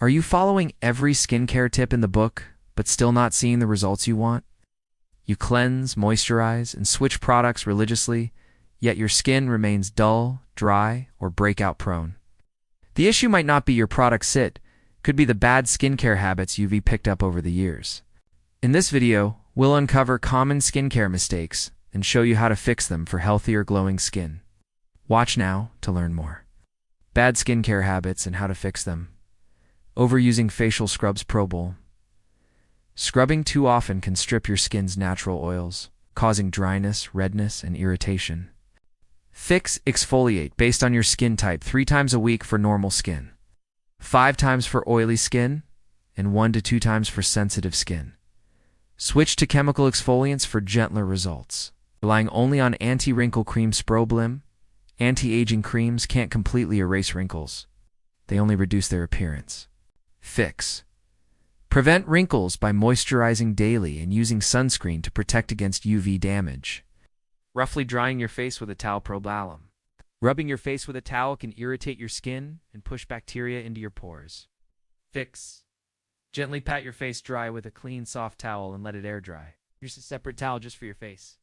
Are you following every skincare tip in the book, but still not seeing the results you want? You cleanse, moisturize, and switch products religiously, yet your skin remains dull, dry, or breakout prone. The issue might not be your product's it, could be the bad skincare habits you've picked up over the years. In this video, we'll uncover common skincare mistakes and show you how to fix them for healthier, glowing skin. Watch now to learn more. Bad skincare habits and how to fix them. Overusing facial scrubs. Probable. Scrubbing too often can strip your skin's natural oils, causing dryness, redness, and irritation. Fix. Exfoliate based on your skin type 3 times a week for normal skin, 5 times for oily skin, and 1 to 2 times for sensitive skin. Switch to chemical exfoliants for gentler results. Relying only on anti-wrinkle creams. Problem. Anti-aging creams can't completely erase wrinkles. They only reduce their appearance. Fix. Prevent wrinkles by moisturizing daily and using sunscreen to protect against UV damage. Roughly drying your face with a towel. Problem. Rubbing your face with a towel can irritate your skin and push bacteria into your pores. Fix. Gently pat your face dry with a clean, soft towel and let it air dry. Use a separate towel just for your face.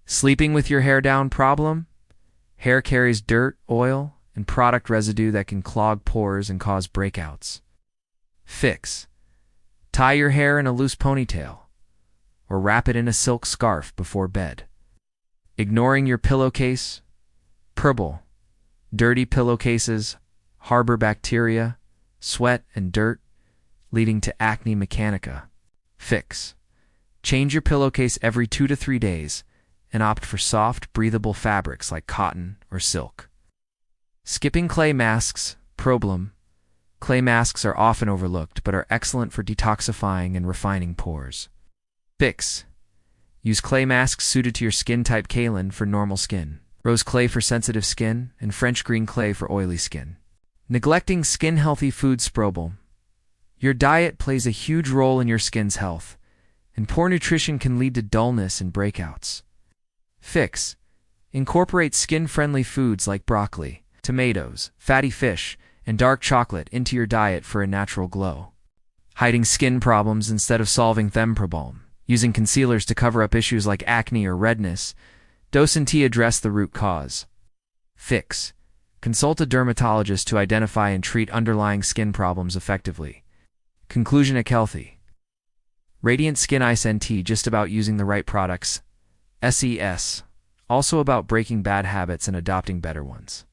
Sleeping with your hair down. Problem. Hair carries dirt, oil, and product residue that can clog pores and cause breakouts. Fix. Tie your hair in a loose ponytail, or wrap it in a silk scarf before bed. Ignoring your pillowcase. Problem. Dirty pillowcases harbor bacteria, sweat, and dirt, leading to acne. Mechanica. Fix. Change your pillowcase every 2 to 3 days and opt for soft, breathable fabrics like cotton or silk. Skipping clay masks. Problem. Clay masks are often overlooked but are excellent for detoxifying and refining pores. Fix. Use clay masks suited to your skin type. Kaolin for normal skin, rose clay for sensitive skin, and French green clay for oily skin. Neglecting skin-healthy foods. Problem. Your diet plays a huge role in your skin's health, and poor nutrition can lead to dullness and breakouts. Fix. Incorporate skin-friendly foods like broccoli, tomatoes, fatty fish, and dark chocolate into your diet for a natural glow. Hiding skin problems instead of solving them. Problem. Using concealers to cover up issues like acne or redness. Don't address the root cause. Fix. Consult a dermatologist to identify and treat underlying skin problems effectively. Conclusion: healthy, radiant skin. Isn't just about using the right products. SES. Also about breaking bad habits and adopting better ones.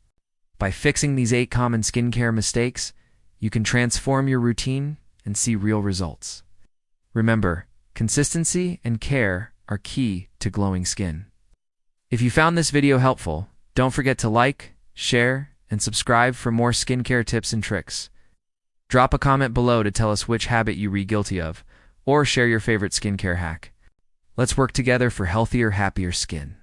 By fixing these 8 common skincare mistakes, you can transform your routine and see real results. Remember, consistency and care are key to glowing skin. If you found this video helpful, don't forget to like, share, and subscribe for more skincare tips and tricks. Drop a comment below to tell us which habit you're guilty of, or share your favorite skincare hack. Let's work together for healthier, happier skin.